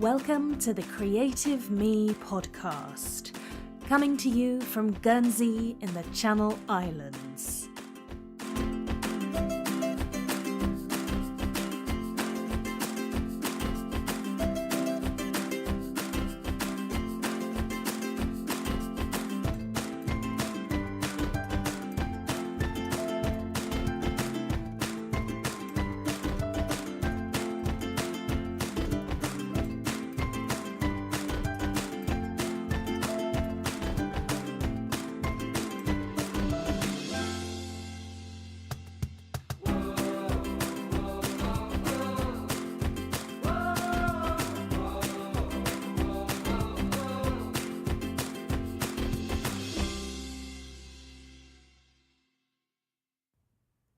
Welcome to the Creative Me podcast, coming to you from Guernsey in the Channel Islands.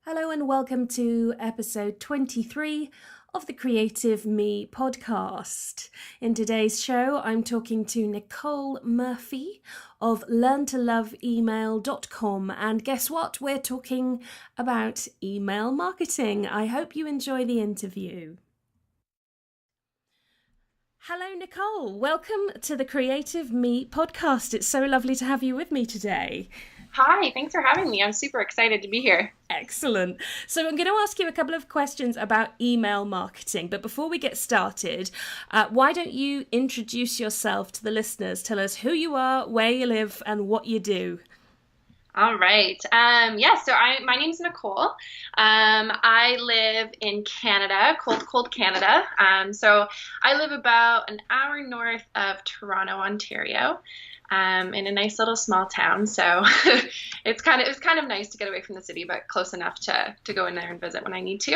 Hello and welcome to episode 23 of the Creative Me podcast. In today's show, I'm talking to Nicole Murphy of learntoloveemail.com, and guess what? We're talking about email marketing. I hope you enjoy the interview. Hello, Nicole. Welcome to the Creative Me podcast. It's so lovely to have you with me today. Hi, thanks for having me. I'm super excited to be here. Excellent. So I'm going to ask you a couple of questions about email marketing. But before we get started, why don't you introduce yourself to the listeners? Tell us who you are, where you live, and what you do. All right. My name's Nicole. I live in Canada, cold Canada. So I live about an hour north of Toronto, Ontario. In a nice little small town, so it's kind of nice to get away from the city, but close enough to go in there and visit when I need to.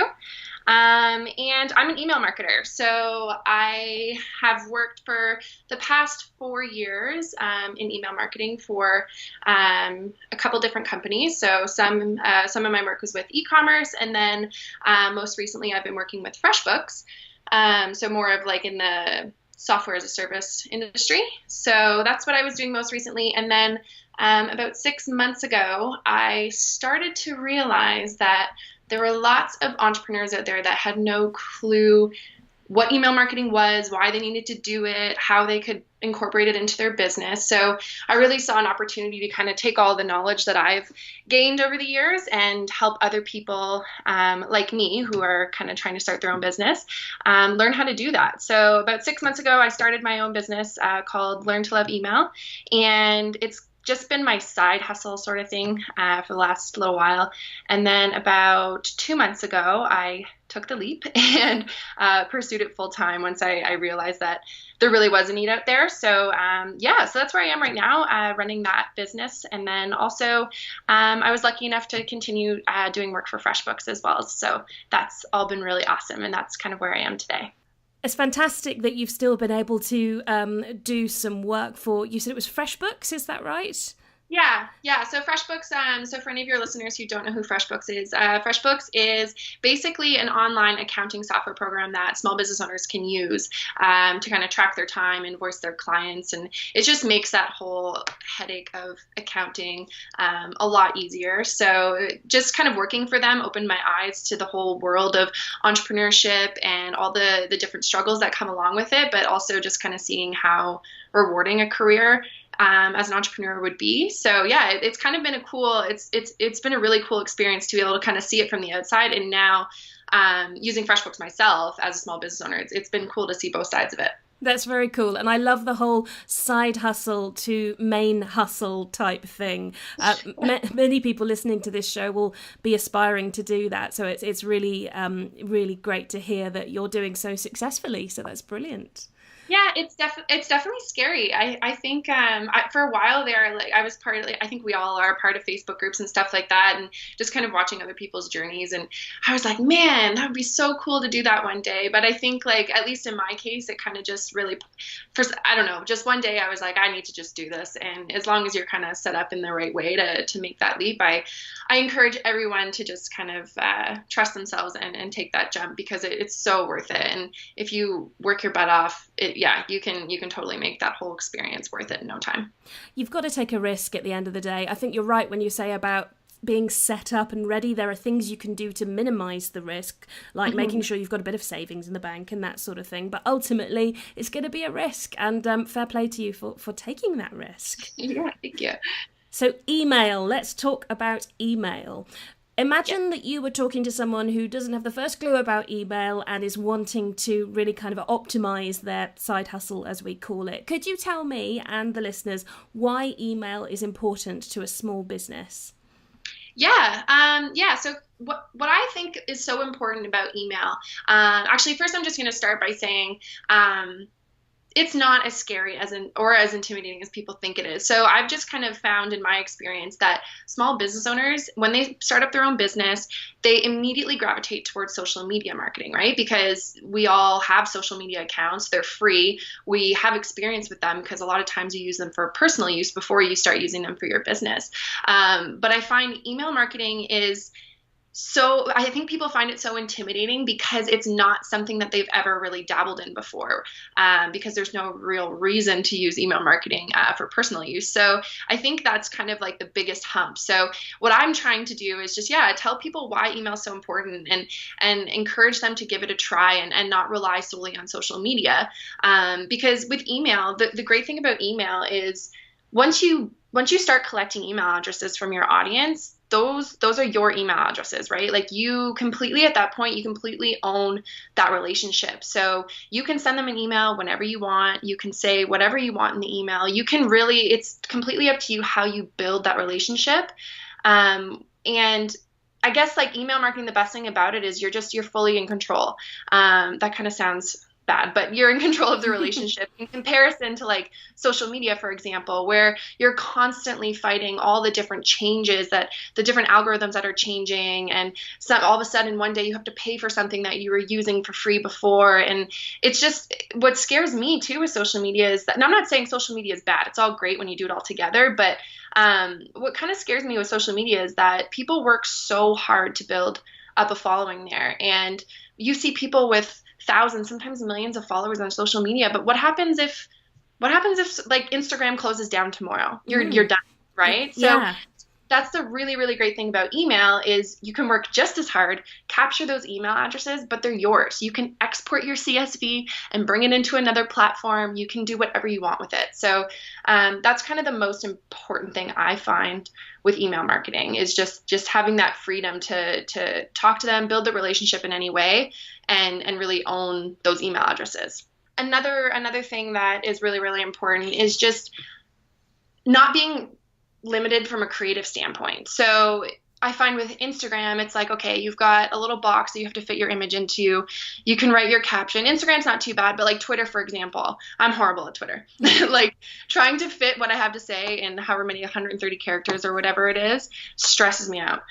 And I'm an email marketer, so I have worked for the past 4 years in email marketing for a couple different companies. So some of my work was with e-commerce, and then most recently I've been working with FreshBooks. So more of like in the software as a service industry. So that's what I was doing most recently. And then about 6 months ago, I started to realize that there were lots of entrepreneurs out there that had no clue what email marketing was, why they needed to do it, how they could incorporate it into their business. So I really saw an opportunity to kind of take all the knowledge that I've gained over the years and help other people like me who are kind of trying to start their own business learn how to do that. So about 6 months ago, I started my own business called Learn to Love Email, and it's just been my side hustle sort of thing for the last little while. And then about 2 months ago, I took the leap and pursued it full time once I realized that there really was a need out there. So so that's where I am right now, running that business. And then also I was lucky enough to continue doing work for FreshBooks as well. So that's all been really awesome. And that's kind of where I am today. It's fantastic that you've still been able to do some work for, you said it was FreshBooks, is that right? Yeah. So FreshBooks, so for any of your listeners who don't know who FreshBooks is basically an online accounting software program that small business owners can use to kind of track their time, invoice their clients. And it just makes that whole headache of accounting a lot easier. So just kind of working for them opened my eyes to the whole world of entrepreneurship and all the different struggles that come along with it, but also just kind of seeing how rewarding a career as an entrepreneur would be. So yeah, it's kind of been it's been a really cool experience to be able to kind of see it from the outside. And now using FreshBooks myself as a small business owner, it's been cool to see both sides of it. That's very cool. And I love the whole side hustle to main hustle type thing. Many people listening to this show will be aspiring to do that. So it's really, really great to hear that you're doing so successfully. So that's brilliant. Yeah, it's definitely scary. I think for a while there, like I was part of, I think we all are part of Facebook groups and stuff like that, and just kind of watching other people's journeys. And I was like, man, that would be so cool to do that one day. But I think, like, at least in my case, it kind of just really, I don't know, just one day I was like, I need to just do this. And as long as you're kind of set up in the right way to make that leap, I encourage everyone to just kind of trust themselves and take that jump, because it's so worth it. And if you work your butt off, you can totally make that whole experience worth it in no time. You've got to take a risk at the end of the day. I think you're right when you say about being set up and ready. There are things you can do to minimize the risk, like making sure you've got a bit of savings in the bank and that sort of thing. But ultimately, it's going to be a risk, and fair play to you for taking that risk. Yeah, thank you. So email, let's talk about email. Imagine that you were talking to someone who doesn't have the first clue about email and is wanting to really kind of optimize their side hustle, as we call it. Could you tell me and the listeners why email is important to a small business? Yeah. So what I think is so important about email, actually, first I'm just going to start by saying, it's not as scary or as intimidating as people think it is. So I've just kind of found in my experience that small business owners, when they start up their own business, they immediately gravitate towards social media marketing, right? Because we all have social media accounts. They're free. We have experience with them because a lot of times you use them for personal use before you start using them for your business. But I find email marketing I think people find it so intimidating because it's not something that they've ever really dabbled in before, because there's no real reason to use email marketing for personal use. So I think that's kind of like the biggest hump. So what I'm trying to do is just, tell people why email is so important and encourage them to give it a try and not rely solely on social media. Because with email, the great thing about email is once you start collecting email addresses from your audience, those are your email addresses, right? Like at that point, you completely own that relationship. So you can send them an email whenever you want. You can say whatever you want in the email. It's completely up to you how you build that relationship. And I guess like email marketing, the best thing about it is you're fully in control. That kind of sounds bad, but you're in control of the relationship in comparison to like social media, for example, where you're constantly fighting all the different changes, that the different algorithms that are changing, and so all of a sudden one day you have to pay for something that you were using for free before. And it's just, what scares me too with social media is that, and I'm not saying social media is bad, it's all great when you do it all together, but what kind of scares me with social media is that people work so hard to build up a following there, and you see people with thousands, sometimes millions of followers on social media. But what happens if like Instagram closes down tomorrow? You're done, right? Yeah. So that's the really, really great thing about email is you can work just as hard, capture those email addresses, but they're yours. You can export your CSV and bring it into another platform. You can do whatever you want with it. So that's kind of the most important thing I find with email marketing is just having that freedom to talk to them, build the relationship in any way, and really own those email addresses. Another thing that is really, really important is just not being limited from a creative standpoint. So I find with Instagram, it's like, okay, you've got a little box that you have to fit your image into. You can write your caption. Instagram's not too bad, but like Twitter, for example, I'm horrible at Twitter. Like trying to fit what I have to say in however many 130 characters or whatever it is stresses me out.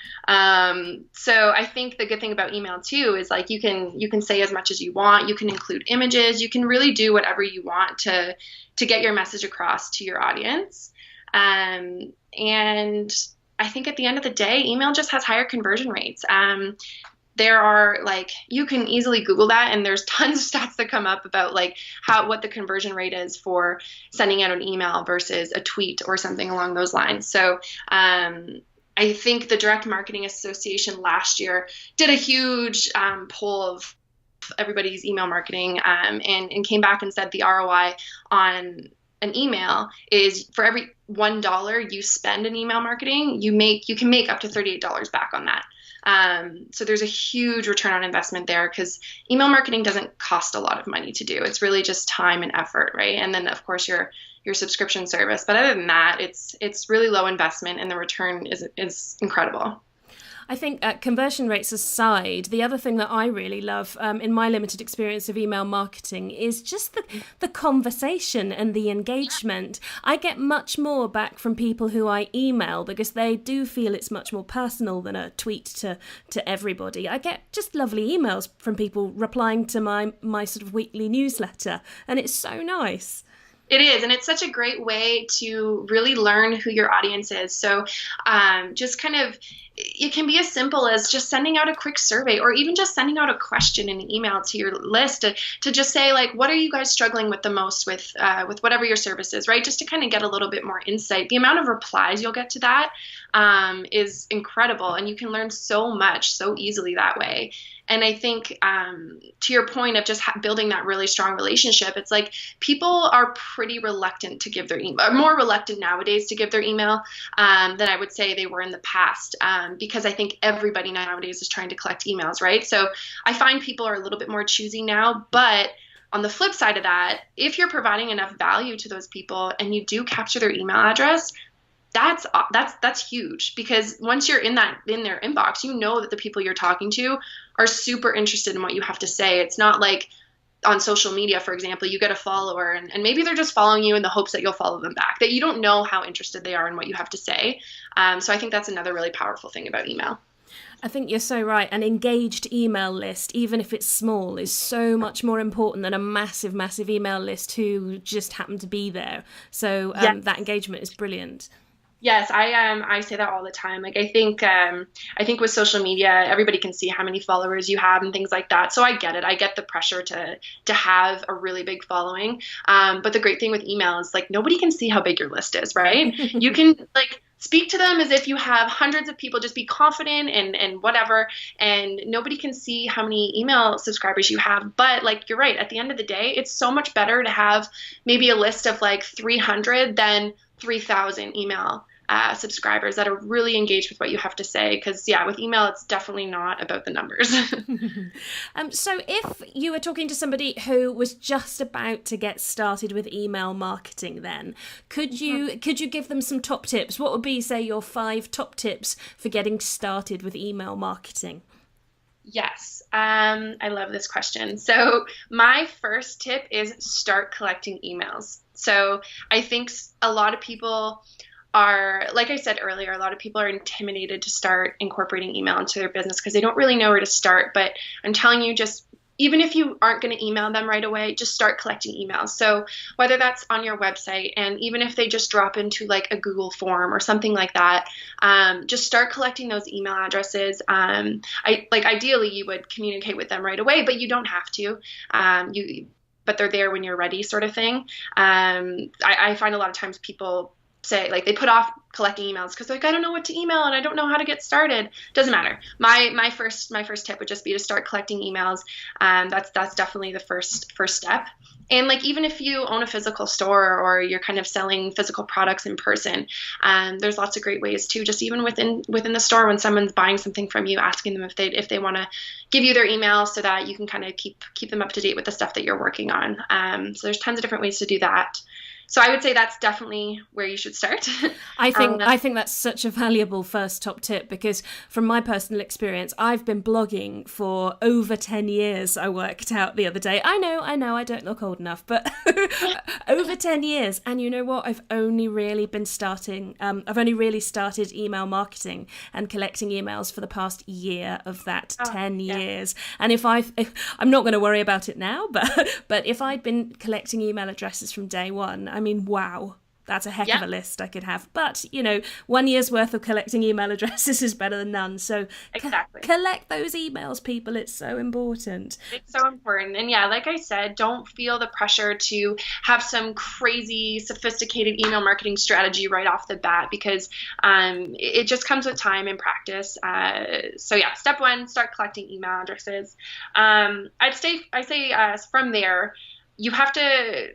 So I think the good thing about email too is like you can say as much as you want. You can include images. You can really do whatever you want to get your message across to your audience. And I think at the end of the day, email just has higher conversion rates. There are you can easily Google that, and there's tons of stats that come up about what the conversion rate is for sending out an email versus a tweet or something along those lines. So I think the Direct Marketing Association last year did a huge poll of everybody's email marketing and came back and said the ROI on an email is for every $1 you spend in email marketing, you can make up to $38 back on that. So there's a huge return on investment there because email marketing doesn't cost a lot of money to do. It's really just time and effort, right? And then of course your subscription service. But other than that, it's really low investment and the return is incredible. I think conversion rates aside, the other thing that I really love in my limited experience of email marketing is just the conversation and the engagement. I get much more back from people who I email because they do feel it's much more personal than a tweet to everybody. I get just lovely emails from people replying to my sort of weekly newsletter, and it's so nice. It is, and it's such a great way to really learn who your audience is. So just kind of it can be as simple as just sending out a quick survey, or even just sending out a question in an email to your list to just say, like, what are you guys struggling with the most with whatever your service is, right? Just to kind of get a little bit more insight. The amount of replies you'll get to that is incredible, and you can learn so much so easily that way. And I think to your point of just building that really strong relationship, it's like people are pretty reluctant to give their email, more reluctant nowadays to give their email than I would say they were in the past, because I think everybody nowadays is trying to collect emails, right? So I find people are a little bit more choosy now, but on the flip side of that, if you're providing enough value to those people and you do capture their email address, that's huge, because once you're in their inbox, you know that the people you're talking to are super interested in what you have to say. It's not like on social media, for example, you get a follower and maybe they're just following you in the hopes that you'll follow them back, that you don't know how interested they are in what you have to say. So I think that's another really powerful thing about email. I think you're so right. An engaged email list, even if it's small, is so much more important than a massive, massive email list who just happen to be there. So that engagement is brilliant. Yes, I say that all the time. Like, I think with social media, everybody can see how many followers you have and things like that. So I get it. I get the pressure to have a really big following. But the great thing with email is, like, nobody can see how big your list is, right? You can, like, speak to them as if you have hundreds of people. Just be confident and whatever. And nobody can see how many email subscribers you have. But, like, you're right. At the end of the day, it's so much better to have maybe a list of like 300 than 3,000 email subscribers that are really engaged with what you have to say. Because, yeah, with email, it's definitely not about the numbers. So if you were talking to somebody who was just about to get started with email marketing, then could you give them some top tips? What would be, say, your 5 top tips for getting started with email marketing? Yes, I love this question. So my first tip is start collecting emails. So I think a lot of people are, like I said earlier, a lot of people are intimidated to start incorporating email into their business because they don't really know where to start. But I'm telling you, just even if you aren't going to email them right away, just start collecting emails. So whether that's on your website, and even if they just drop into like a Google form or something like that, just start collecting those email addresses. Ideally you would communicate with them right away, but you don't have to. But they're there when you're ready, sort of thing. I find a lot of times people say, like, they put off collecting emails because, like, I don't know what to email and I don't know how to get started. Doesn't matter. My first tip would just be to start collecting emails. That's definitely the first step. And, like, even if you own a physical store or you're kind of selling physical products in person, there's lots of great ways too. Just even within the store, when someone's buying something from you, asking them if they want to give you their email so that you can kind of keep them up to date with the stuff that you're working on. So there's tons of different ways to do that. So I would say that's definitely where you should start. I think that's such a valuable first top tip, because from my personal experience, I've been blogging for over 10 years. I worked out the other day. I know, I don't look old enough, but over 10 years. And you know what? I've only really started email marketing and collecting emails for the past year of that 10 years. And if I'm not going to worry about it now, but if I'd been collecting email addresses from day one, I mean, wow, that's a heck of a list I could have. But, 1 year's worth of collecting email addresses is better than none. So exactly. Collect those emails, people. It's so important. It's so important. And yeah, like I said, don't feel the pressure to have some crazy, sophisticated email marketing strategy right off the bat, because it just comes with time and practice. So yeah, step 1, start collecting email addresses. I say from there, you have to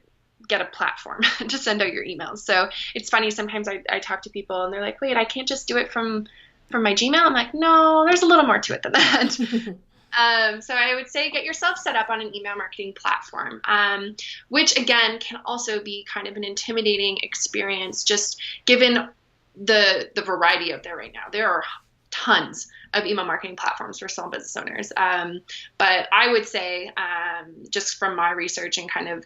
get a platform to send out your emails. So it's funny, sometimes I talk to people and they're like, wait, I can't just do it from my Gmail. I'm like, no, there's a little more to it than that. So I would say get yourself set up on an email marketing platform, which again can also be kind of an intimidating experience, just given the variety out there right now. There are tons of email marketing platforms for small business owners. But I would say, just from my research and kind of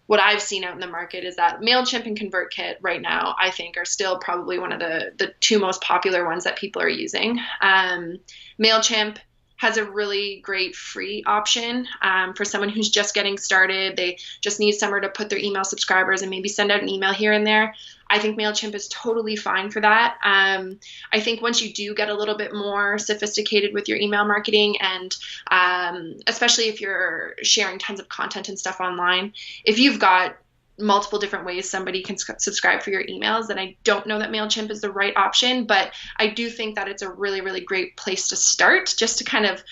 what I've seen out in the market, is that MailChimp and ConvertKit right now, I think, are still probably one of the 2 most popular ones that people are using. MailChimp has a really great free option for someone who's just getting started. They just need somewhere to put their email subscribers and maybe send out an email here and there. I think MailChimp is totally fine for that. I think once you do get a little bit more sophisticated with your email marketing, and especially if you're sharing tons of content and stuff online, if you've got multiple different ways somebody can subscribe for your emails, then I don't know that MailChimp is the right option. But I do think that it's a really, really great place to start, just to kind of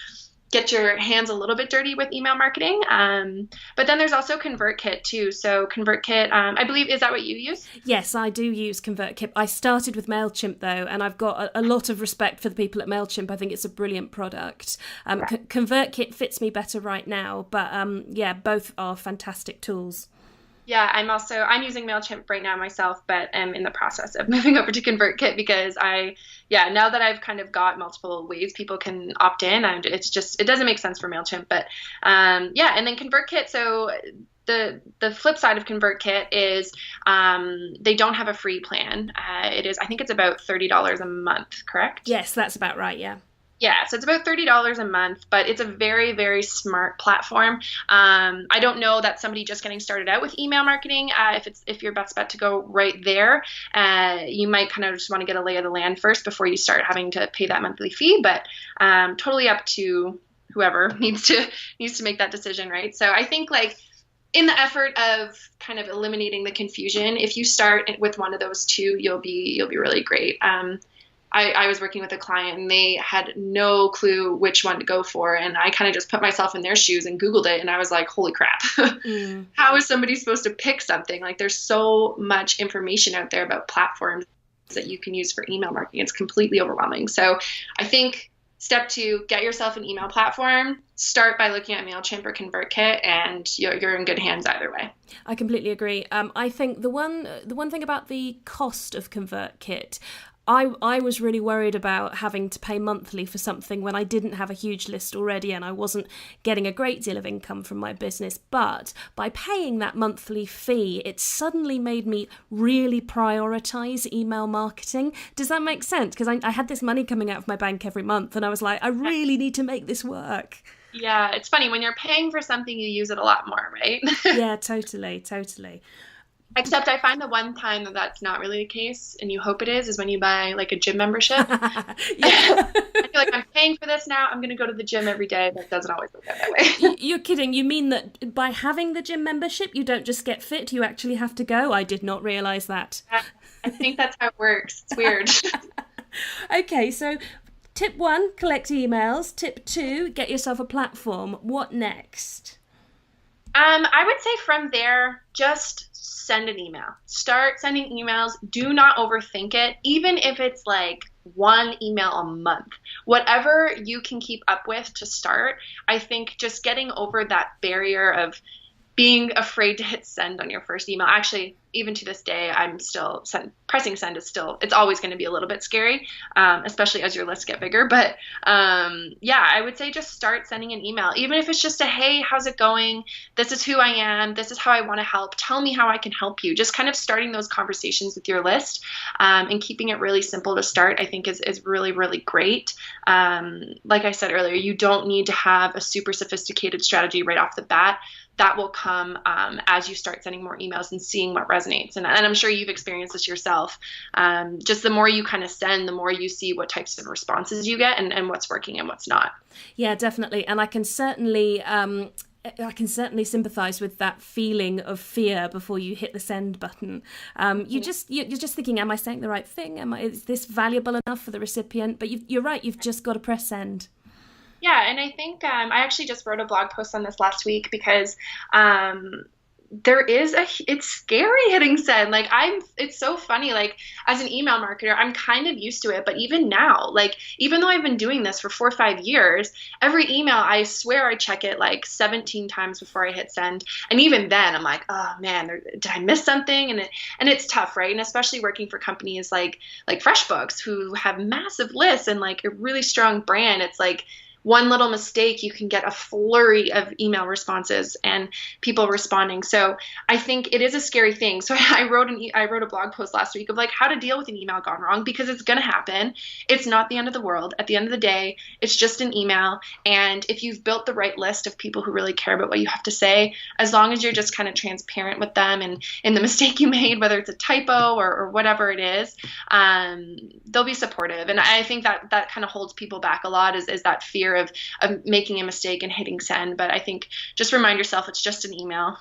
get your hands a little bit dirty with email marketing. But then there's also ConvertKit too. So ConvertKit, I believe, is that what you use? Yes, I do use ConvertKit. I started with MailChimp though, and I've got a lot of respect for the people at MailChimp. I think it's a brilliant product. ConvertKit fits me better right now, but yeah, both are fantastic tools. Yeah, I'm using MailChimp right now myself, but I'm in the process of moving over to ConvertKit because now that I've kind of got multiple ways people can opt in, it doesn't make sense for MailChimp. But and then ConvertKit, so the flip side of ConvertKit is they don't have a free plan. I think it's about $30 a month, correct? Yes, that's about right, yeah. Yeah, so it's about $30 a month, but it's a very, very smart platform. I don't know that somebody just getting started out with email marketing, if your best bet to go right there, you might kind of just want to get a lay of the land first before you start having to pay that monthly fee. But totally up to whoever needs to make that decision, right? So I think like in the effort of kind of eliminating the confusion, if you start with one of those two, you'll be really great. I was working with a client and they had no clue which one to go for. And I kind of just put myself in their shoes and Googled it. And I was like, holy crap, how is somebody supposed to pick something? Like there's so much information out there about platforms that you can use for email marketing. It's completely overwhelming. So I think step 2, get yourself an email platform. Start by looking at MailChimp or ConvertKit, and you're in good hands either way. I completely agree. I think the one thing about the cost of ConvertKit, I was really worried about having to pay monthly for something when I didn't have a huge list already and I wasn't getting a great deal of income from my business. But by paying that monthly fee, it suddenly made me really prioritise email marketing. Does that make sense? Because I had this money coming out of my bank every month and I was like, I really need to make this work. Yeah, it's funny. When you're paying for something, you use it a lot more, right? Yeah, totally. Except I find the one time that's not really the case, and you hope it is when you buy like a gym membership. I feel like I'm paying for this now. I'm going to go to the gym every day. That doesn't always work out that way. You're kidding. You mean that by having the gym membership, you don't just get fit, you actually have to go? I did not realise that. I think that's how it works. It's weird. Okay, so tip 1, collect emails. Tip 2, get yourself a platform. What next? I would say from there, just send an email. Start sending emails. Do not overthink it. Even if it's like one email a month, whatever you can keep up with to start. I think just getting over that barrier of being afraid to hit send on your first email. Actually, even to this day, I'm still pressing send is still, it's always going to be a little bit scary, especially as your lists get bigger. But I would say just start sending an email, even if it's just a, hey, how's it going? This is who I am. This is how I want to help. Tell me how I can help you. Just kind of starting those conversations with your list and keeping it really simple to start, I think is really, really great. Like I said earlier, you don't need to have a super sophisticated strategy right off the bat. That will come as you start sending more emails and seeing what resonates. And I'm sure you've experienced this yourself. Just the more you kind of send, the more you see what types of responses you get and what's working and what's not. Yeah, definitely. And I can certainly sympathise with that feeling of fear before you hit the send button. You're just thinking, am I saying the right thing? Is this valuable enough for the recipient? But you're right. You've just got to press send. Yeah, and I think I actually just wrote a blog post on this last week because it's scary hitting send. Like it's so funny. Like as an email marketer, I'm kind of used to it, but even now, like even though I've been doing this for 4 or 5 years, every email, I swear I check it like 17 times before I hit send. And even then I'm like, oh man, did I miss something? And it's tough, right? And especially working for companies like FreshBooks who have massive lists and like a really strong brand. It's like, one little mistake, you can get a flurry of email responses and people responding. So I think it is a scary thing. So I wrote a blog post last week of like how to deal with an email gone wrong, because it's going to happen. It's not the end of the world. At the end of the day, it's just an email. And if you've built the right list of people who really care about what you have to say, as long as you're just kind of transparent with them and in the mistake you made, whether it's a typo or whatever it is, they'll be supportive. And I think that kind of holds people back a lot, is that fear of making a mistake and hitting send. But I think just remind yourself it's just an email.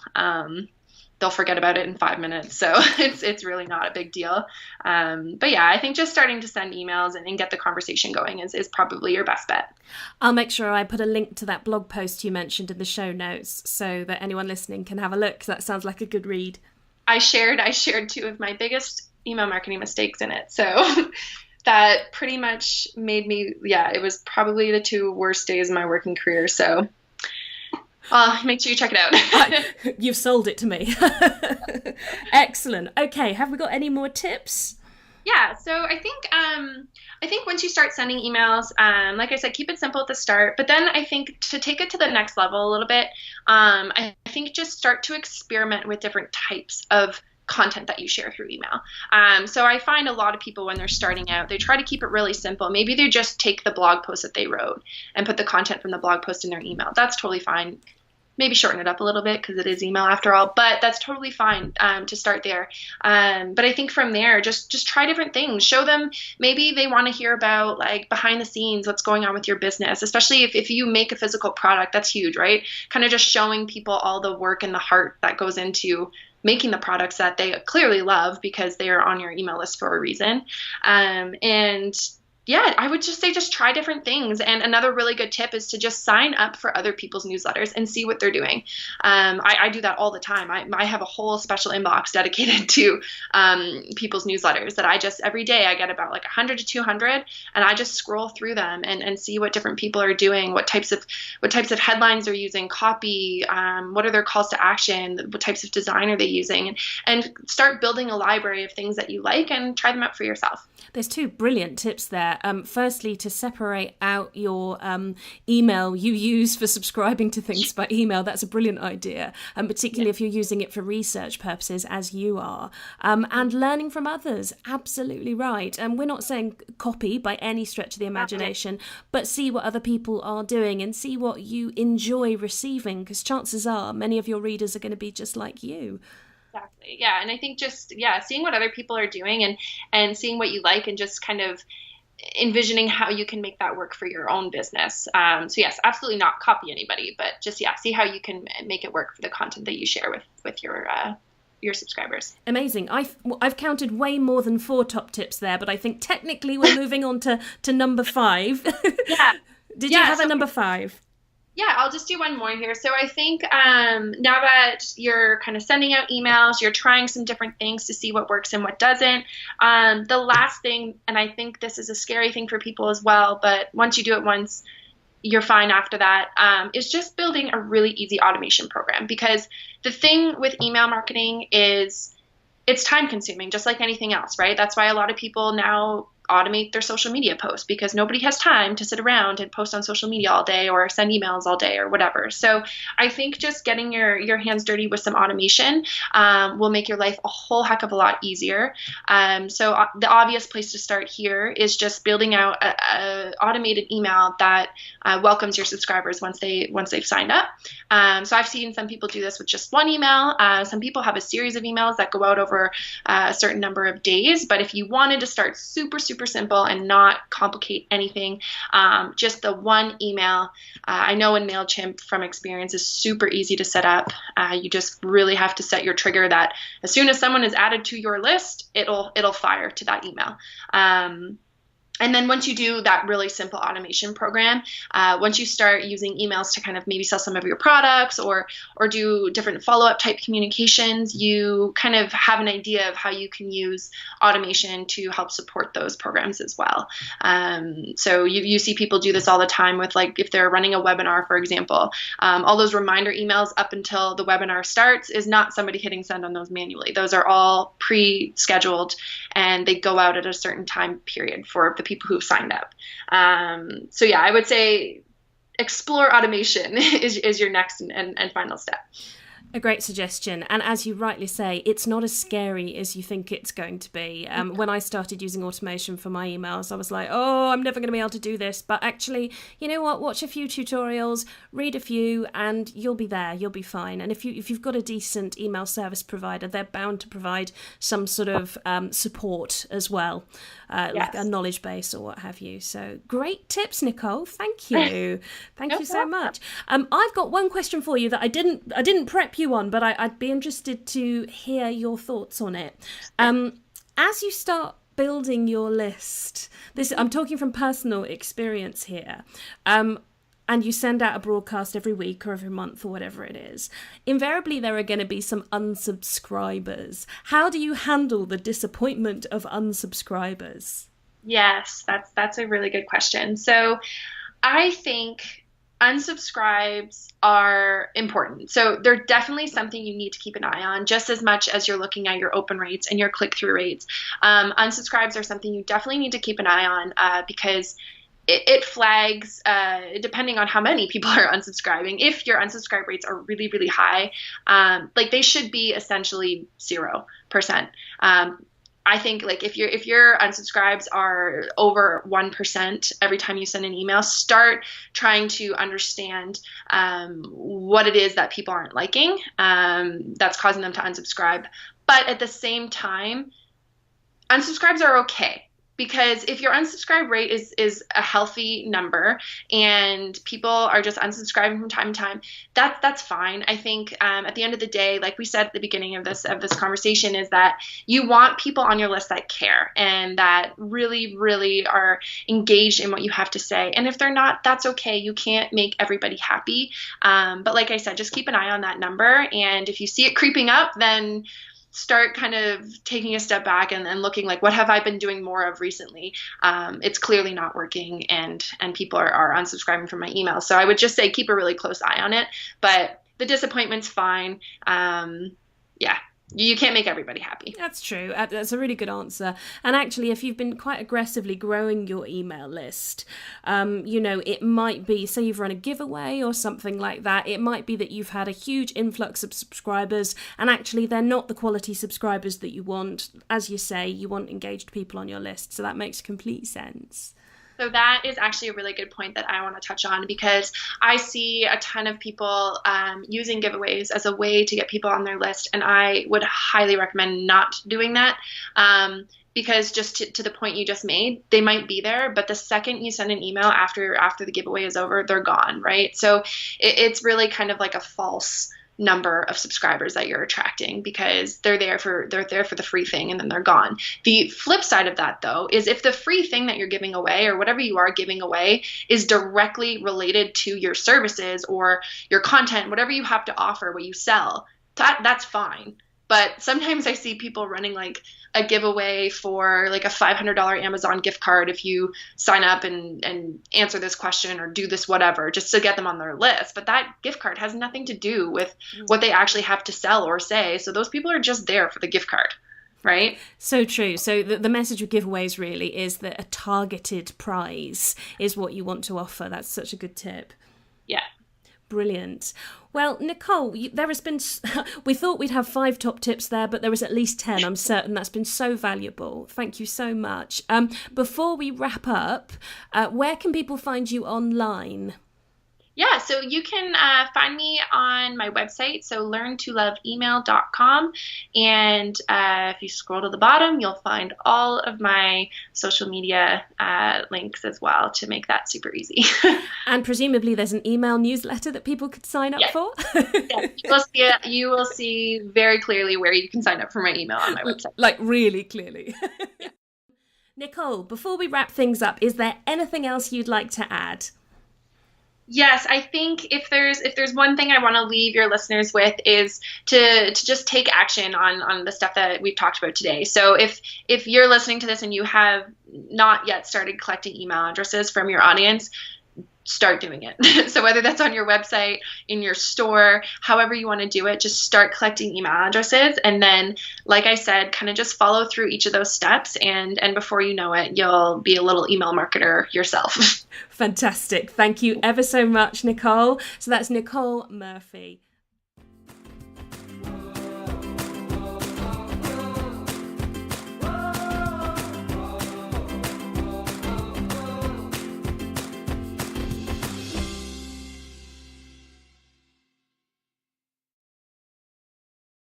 They'll forget about it in 5 minutes. So it's really not a big deal. But yeah, I think just starting to send emails and get the conversation going is probably your best bet. I'll make sure I put a link to that blog post you mentioned in the show notes so that anyone listening can have a look. That sounds like a good read. I shared 2 of my biggest email marketing mistakes in it. So that pretty much made me, it was probably the 2 worst days of my working career. So make sure you check it out. You've sold it to me. Excellent. Okay, have we got any more tips? Yeah, so I think once you start sending emails, like I said, keep it simple at the start. But then I think to take it to the next level a little bit, I think just start to experiment with different types of content that you share through email. So I find a lot of people when they're starting out, they try to keep it really simple. Maybe they just take the blog post that they wrote and put the content from the blog post in their email. That's totally fine. Maybe shorten it up a little bit because it is email after all, but that's totally fine to start there. But I think from there, just try different things. Show them, maybe they want to hear about like behind the scenes, what's going on with your business, especially if you make a physical product. That's huge, right? Kind of just showing people all the work and the heart that goes into making the products that they clearly love because they are on your email list for a reason. And yeah, I would just say just try different things. And another really good tip is to just sign up for other people's newsletters and see what they're doing. I do that all the time. I have a whole special inbox dedicated to people's newsletters that I just, every day I get about like 100 to 200, and I just scroll through them and see what different people are doing, what types of headlines they're using, copy, what are their calls to action, what types of design are they using, and start building a library of things that you like and try them out for yourself. There's 2 brilliant tips there. Firstly, to separate out your email you use for subscribing to things by email. That's a brilliant idea, and particularly if you're using it for research purposes, as you are. And learning from others, absolutely right. And we're not saying copy by any stretch of the imagination, but see what other people are doing and see what you enjoy receiving, because chances are many of your readers are going to be just like you. Exactly. Yeah. And I think just, seeing what other people are doing and seeing what you like and just kind of envisioning how you can make that work for your own business. So yes, absolutely not copy anybody, but just, see how you can make it work for the content that you share with your subscribers. Amazing. I've counted way more than 4 top tips there, but I think technically we're moving on to number 5. Yeah. Did you have a number 5? Yeah, I'll just do one more here. So I think now that you're kind of sending out emails, you're trying some different things to see what works and what doesn't. The last thing, and I think this is a scary thing for people as well, but once you do it once, you're fine after that, is just building a really easy automation program. Because the thing with email marketing is it's time consuming, just like anything else, right? That's why a lot of people now automate their social media posts, because nobody has time to sit around and post on social media all day or send emails all day or whatever. So I think just getting your hands dirty with some automation will make your life a whole heck of a lot easier. So the obvious place to start here is just building out a automated email that welcomes your subscribers once they've signed up. So I've seen some people do this with just one email. Some people have a series of emails that go out over a certain number of days. But if you wanted to start super simple and not complicate anything, just the one email. I know in MailChimp from experience is super easy to set up. You just really have to set your trigger that as soon as someone is added to your list, it'll fire to that email. And then once you do that really simple automation program, once you start using emails to kind of maybe sell some of your products or do different follow-up type communications, you kind of have an idea of how you can use automation to help support those programs as well. So you see people do this all the time with, like, if they're running a webinar, for example, all those reminder emails up until the webinar starts is not somebody hitting send on those manually. Those are all pre-scheduled and they go out at a certain time period for the people who've signed up. So yeah, I would say explore automation is your next and final step. A great suggestion. And as you rightly say, it's not as scary as you think it's going to be. When I started using automation for my emails, I was like, oh, I'm never going to be able to do this. But actually, you know what? Watch a few tutorials, read a few, and you'll be there. You'll be fine. And if you've got a decent email service provider, they're bound to provide some sort of support as well, like a knowledge base or what have you. So great tips, Nicole. Thank you. Thank you so much. I've got one question for you that I didn't prep you on, but I'd be interested to hear your thoughts on it. As you start building your list, I'm talking from personal experience here, and you send out a broadcast every week or every month or whatever it is, invariably there are going to be some unsubscribers. How do you handle the disappointment of unsubscribers? Yes, that's a really good question. So I think unsubscribes are important. So they're definitely something you need to keep an eye on, just as much as you're looking at your open rates and your click-through rates. Unsubscribes are something you definitely need to keep an eye on because it flags, depending on how many people are unsubscribing. If your unsubscribe rates are really, really high, like they should be essentially 0%. I think like if your unsubscribes are over 1% every time you send an email, start trying to understand what it is that people aren't liking that's causing them to unsubscribe. But at the same time, unsubscribes are okay. Because if your unsubscribe rate is a healthy number and people are just unsubscribing from time to time, that's fine. I think at the end of the day, like we said at the beginning of this conversation, is that you want people on your list that care and that really, really are engaged in what you have to say. And if they're not, that's okay. You can't make everybody happy. But like I said, just keep an eye on that number. And if you see it creeping up, then start kind of taking a step back and looking like, what have I been doing more of recently? It's clearly not working and people are unsubscribing from my email. So I would just say keep a really close eye on it, but the disappointment's fine. Yeah. You can't make everybody happy. That's true. That's a really good answer. And actually, if you've been quite aggressively growing your email list, it might be, say you've run a giveaway or something like that. It might be that you've had a huge influx of subscribers and actually they're not the quality subscribers that you want. As you say, you want engaged people on your list. So that makes complete sense. So that is actually a really good point that I want to touch on because I see a ton of people using giveaways as a way to get people on their list. And I would highly recommend not doing that because just to the point you just made, they might be there, but the second you send an email after the giveaway is over, they're gone, right? So it's really kind of like a false number of subscribers that you're attracting because they're there for the free thing and then they're gone. The flip side of that though is if the free thing that you're giving away or whatever you are giving away is directly related to your services or your content, whatever you have to offer, what you sell, that's fine. But sometimes I see people running like a giveaway for like a $500 Amazon gift card if you sign up and answer this question or do this whatever, just to get them on their list. But that gift card has nothing to do with what they actually have to sell or say. So those people are just there for the gift card, right? So true. So the message with giveaways really is that a targeted prize is what you want to offer. That's such a good tip. Yeah. Brilliant. Well, Nicole, there has been, we thought we'd have 5 top tips there, but there was at least 10. I'm certain that's been so valuable. Thank you so much. Before we wrap up, where can people find you online? Yeah, so you can find me on my website, so learntoloveemail.com. And if you scroll to the bottom, you'll find all of my social media links as well to make that super easy. And presumably there's an email newsletter that people could sign up for? Yes, you will see very clearly where you can sign up for my email on my website. Like really clearly. Nicole, before we wrap things up, is there anything else you'd like to add? Yes, I think if there's one thing I want to leave your listeners with is to just take action on the stuff that we've talked about today. So if you're listening to this and you have not yet started collecting email addresses from your audience, start doing it. So whether that's on your website, in your store, however you want to do it, just start collecting email addresses. And then, like I said, kind of just follow through each of those steps. And before you know it, you'll be a little email marketer yourself. Fantastic. Thank you ever so much, Nicole. So that's Nicole Murphy.